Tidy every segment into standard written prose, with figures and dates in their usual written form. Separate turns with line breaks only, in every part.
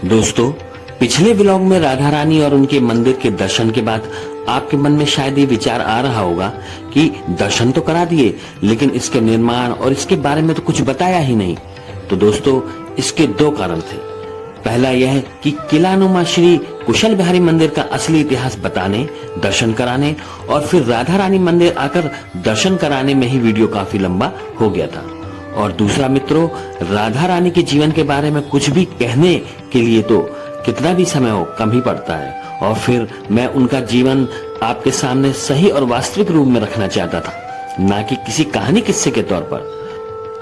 दोस्तों, पिछले व्लॉग में राधा रानी और उनके मंदिर के दर्शन के बाद आपके मन में शायद ये विचार आ रहा होगा कि दर्शन तो करा दिए, लेकिन इसके निर्माण और इसके बारे में तो कुछ बताया ही नहीं। तो दोस्तों, इसके दो कारण थे। पहला यह कि किलानुमा श्री कुशल बिहारी मंदिर का असली इतिहास बताने, दर्शन कराने और फिर राधा रानी मंदिर आकर दर्शन कराने में ही वीडियो काफी लंबा हो गया था। और दूसरा मित्रों, राधा रानी के जीवन के बारे में कुछ भी कहने के लिए तो कितना भी समय हो कम ही पड़ता है। और फिर मैं उनका जीवन आपके सामने सही और वास्तविक रूप में रखना चाहता था, ना कि किसी कहानी किस्से के तौर पर।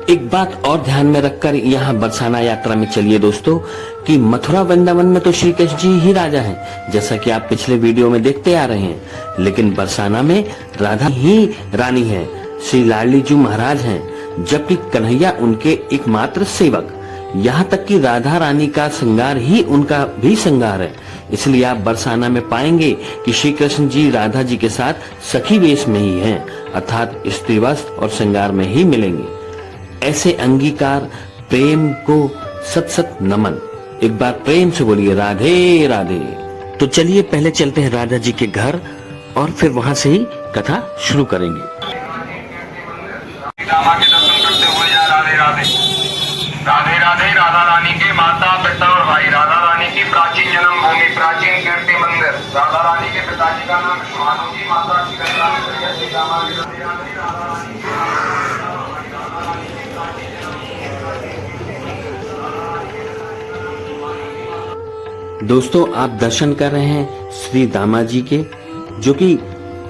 एक बात और ध्यान में रखकर यहाँ बरसाना यात्रा में चलिए दोस्तों, कि मथुरा वृंदावन में तो श्री कृष्ण जी ही राजा हैं, जैसा कि आप पिछले वीडियो में देखते आ रहे हैं, लेकिन बरसाना में राधा ही रानी है, श्री लाडली जी महाराज हैं, जबकि कन्हैया उनके एकमात्र सेवक। यहाँ तक कि राधा रानी का श्रृंगार ही उनका भी श्रृंगार है। इसलिए आप बरसाना में पाएंगे कि श्री कृष्ण जी राधा जी के साथ सखी वेश में ही हैं, अर्थात स्त्री वस्त्र और श्रृंगार में ही मिलेंगे। ऐसे अंगीकार प्रेम को सत सत नमन। एक बार प्रेम से बोलिए राधे राधे। तो चलिए पहले चलते हैं राधा जी के घर और फिर वहां से ही कथा शुरू करेंगे।
राधे राधे। राधा रानी के माता पिता और भाई, राधा रानी की प्राचीन जन्मभूमि, प्राचीन कीर्ति मंदिर। राधा रानी के पिताजी का नाम विश्वानु जी, माता की
दोस्तों, आप दर्शन कर रहे हैं श्री दामा जी के, जो कि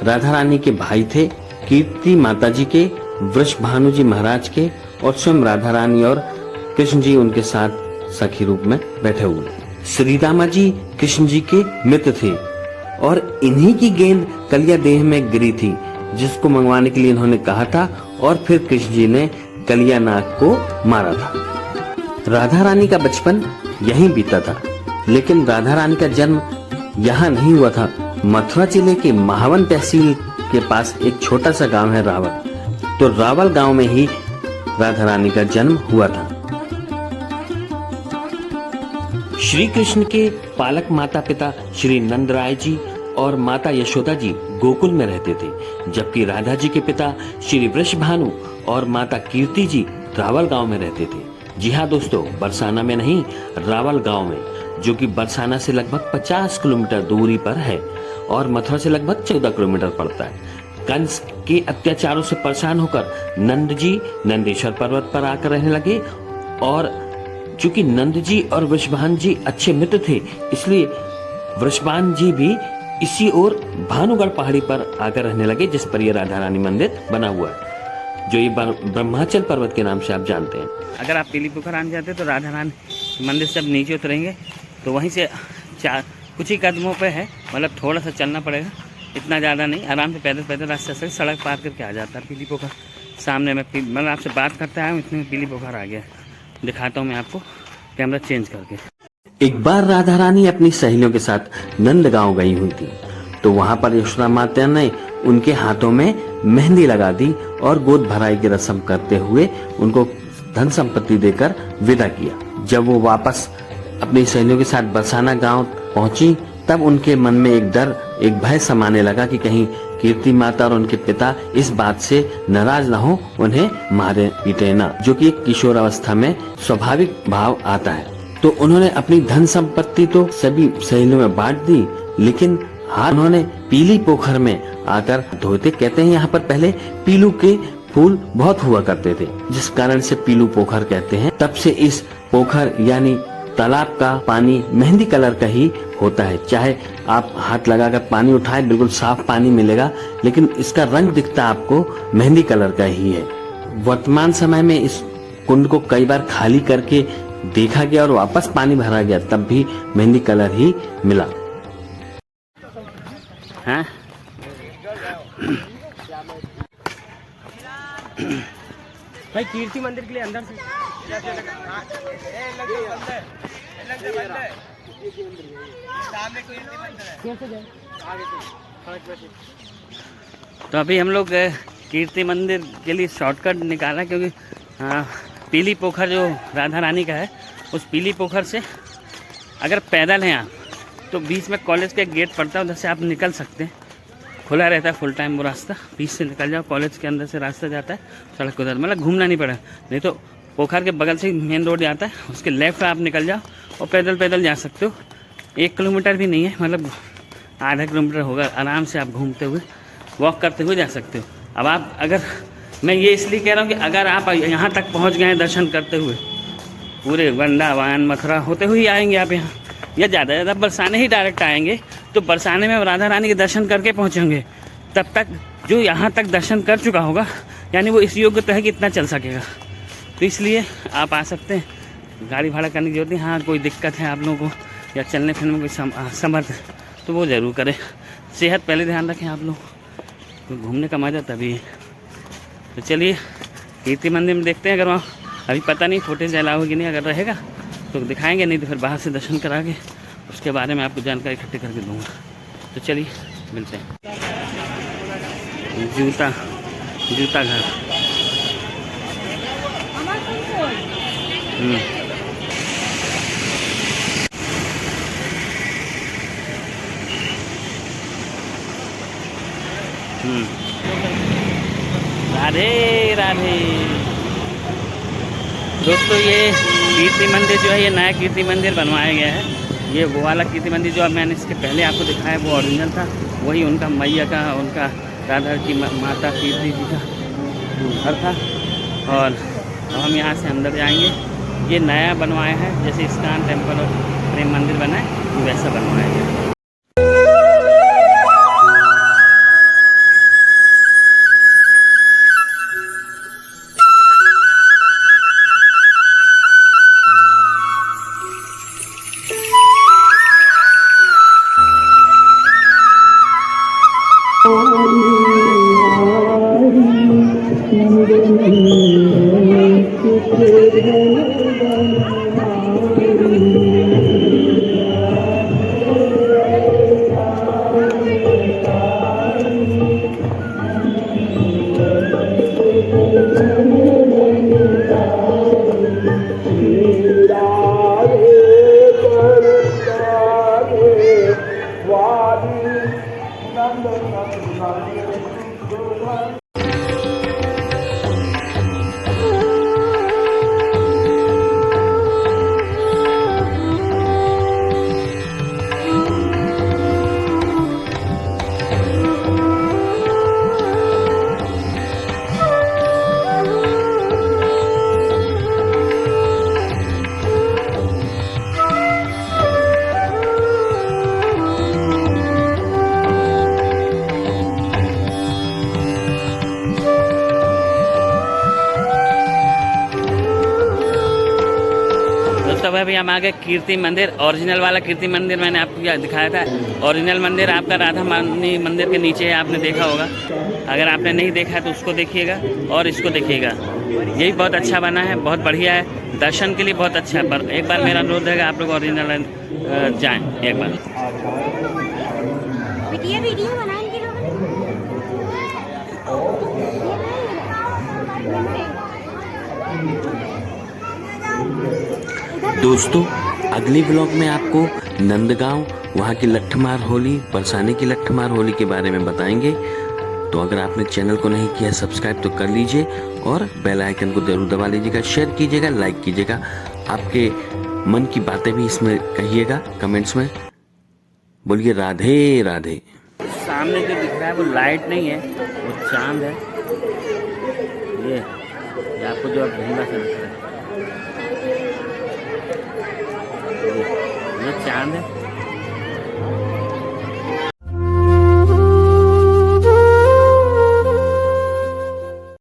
राधा रानी के भाई थे, कीर्ति माता जी के, वृषभानु जी महाराज के, और स्वयं राधा रानी और कृष्ण जी उनके साथ सखी रूप में बैठे हुए। श्री दामा जी कृष्ण जी के मित्र थे और इन्हीं की गेंद कलिया देह में गिरी थी, जिसको मंगवाने के लिए इन्होंने कहा था, और फिर कृष्ण जी ने कलिया नाग को मारा था। राधा रानी का बचपन यहीं बीता था, लेकिन राधा रानी का जन्म यहाँ नहीं हुआ था। मथुरा जिले के महावन तहसील के पास एक छोटा सा गांव है रावल। तो रावल गांव में ही राधा रानी का जन्म हुआ था। श्री कृष्ण के पालक माता पिता श्री नंदराय जी और माता यशोदा जी गोकुल में रहते थे, जबकि राधा जी के पिता श्री वृषभानु और माता कीर्ति जी रावल गांव में रहते थे। जी हाँ दोस्तों, बरसाना में नहीं, रावल गांव में, जो कि बरसाना से लगभग 50 किलोमीटर दूरी पर है और मथुरा से लगभग 14 किलोमीटर पड़ता है। कंस के अत्याचारों से परेशान होकर नंद जी नंदेश्वर पर्वत पर आकर रहने लगे, और चूंकि नंद जी और वृषभान जी अच्छे मित्र थे, इसलिए वृषभान जी भी इसी ओर भानुगढ़ पहाड़ी पर आकर रहने लगे, जिस पर ये राधा रानी मंदिर बना हुआ है, जो ये ब्रह्माचल पर्वत के नाम से आप जानते हैं।
अगर आप पीली पोखर आने जाते तो राधा रानी मंदिर से अब नीचे उतरेंगे तो वहीं से कुछ ही कदमों पे है, मतलब थोड़ा सा चलना पड़ेगा, इतना ज़्यादा नहीं, आराम से पैदल पैदल रास्ते से सड़क पार करके आ जाता है पीली पोखर। सामने में मतलब आपसे बात करते आया हूँ, इतने में पीली पोखर आ गया। दिखाता हूँ मैं आपको कैमरा चेंज करके।
एक बार राधा रानी अपनी सहेलियों के साथ नंदगांव गई हुई थी, तो वहां पर यशोदा माता ने उनके हाथों में मेहंदी लगा दी और गोद भराई की रस्म करते हुए उनको धन संपत्ति देकर विदा किया। जब वो वापस अपनी सहेलियों के साथ बरसाना गांव पहुंची, तब उनके मन में एक डर, एक भय समाने लगा कि कहीं कीर्ति माता और उनके पिता इस बात से नाराज न हो, उन्हें मारे पीटे ना, जो कि एक किशोर अवस्था में स्वाभाविक भाव आता है। तो उन्होंने अपनी धन संपत्ति तो सभी सहेलियों में बांट दी, लेकिन हाथ उन्होंने पीली पोखर में आकर धोते। कहते हैं यहाँ पर पहले पीलू के फूल बहुत हुआ करते थे, जिस कारण से पीलू पोखर कहते हैं। तब से इस पोखर यानी तालाब का पानी मेहंदी कलर का ही होता है। चाहे आप हाथ लगाकर पानी उठाएं, बिल्कुल साफ पानी मिलेगा, लेकिन इसका रंग दिखता आपको मेहंदी कलर का ही है। वर्तमान समय में इस कुंड को कई बार खाली करके देखा गया और वापस पानी भरा गया, तब भी मेहंदी कलर ही मिला।
हाँ?
भाई कीर्ति मंदिर के लिए अंदर से
तो अभी हम लोग कीर्ति मंदिर के लिए शॉर्टकट निकाला, क्योंकि पीली पोखर जो राधा रानी का है, उस पीली पोखर से अगर पैदल हैं आप तो बीच में कॉलेज का एक गेट पड़ता है, उधर से आप निकल सकते हैं, खुला रहता है फुल टाइम वो रास्ता, बीच से निकल जाओ, कॉलेज के अंदर से रास्ता जाता है, सड़क उधर, मतलब घूमना नहीं पड़ा। नहीं तो पोखर के बगल से मेन रोड जाता है, उसके लेफ्ट आप निकल जाओ और पैदल पैदल जा सकते हो। 1 किलोमीटर भी नहीं है, मतलब आधा किलोमीटर होगा, आराम से आप घूमते हुए वॉक करते हुए जा सकते हो। अब आप अगर, मैं ये इसलिए कह रहा हूँ कि अगर आप यहाँ तक पहुँच गए हैं दर्शन करते हुए, पूरे वृंदावन मथुरा होते हुए आएंगे आप यहाँ, या ज़्यादा ज़्यादा बरसाने ही डायरेक्ट आएंगे तो बरसाने में राधा रानी के दर्शन करके पहुँचेंगे, तब तक जो यहाँ तक दर्शन कर चुका होगा यानी वो इस योग्य तो है कि इतना चल सकेगा। तो इसलिए आप आ सकते हैं, गाड़ी भाड़ा करने की जरूरत नहीं। हाँ, कोई दिक्कत है आप लोगों को या चलने फिरने में कोई समर्थ है तो वो ज़रूर करें। सेहत पहले ध्यान रखें आप लोग, तो घूमने का मज़ा तभी है। तो चलिए कीर्ति मंदिर में देखते हैं, अगर वहाँ अभी पता नहीं फुटेज अलाउ होगी नहीं, अगर रहेगा तो दिखाएंगे, नहीं तो फिर बाहर से दर्शन करा के उसके बारे में आपको जानकारी इकट्ठी करके दूँगा। तो चलिए मिलते हैं। जूता घर राधे राधे। दोस्तों ये कीर्ति मंदिर जो है, ये नया कीर्ति मंदिर बनवाया गया है। ये वो वाला कीर्ति मंदिर जो अब मैंने इसके पहले आपको दिखाया वो ओरिजिनल था, वही उनका मैया का, उनका राधा की माता कीर्ति जी का घर था। और अब हम यहाँ से अंदर जाएंगे। ये नया बनवाया है, जैसे इस्कॉन टेम्पल और प्रेम मंदिर बना है वैसा बनवाया गया है। तब अभी हम आ गए कीर्ति मंदिर। ओरिजिनल वाला कीर्ति मंदिर मैंने आपको दिखाया था। ओरिजिनल मंदिर आपका राधा रानी मंदिर के नीचे है, आपने देखा होगा। अगर आपने नहीं देखा है तो उसको देखिएगा और इसको देखिएगा। यही बहुत अच्छा बना है, बहुत बढ़िया है, दर्शन के लिए बहुत अच्छा है। पर एक बार मेरा अनुरोध है आप लोग ओरिजिनल जाएँ एक बार।
वीडियो बनाएंगे
दोस्तों अगले ब्लॉग में आपको नंदगांव, वहाँ की लट्ठमार होली, बरसाने की लट्ठमार होली के बारे में बताएंगे। तो अगर आपने चैनल को नहीं किया सब्सक्राइब तो कर लीजिए और बेल आइकन को जरूर दबा लीजिएगा, शेयर कीजिएगा, लाइक कीजिएगा। आपके मन की बातें भी इसमें कहिएगा कमेंट्स में। बोलिए राधे राधे।
सामने जो दिख रहा है वो लाइट नहीं है, वो चांद है। ये आपको जो धुंधला से दिख रहा है ये चांद है।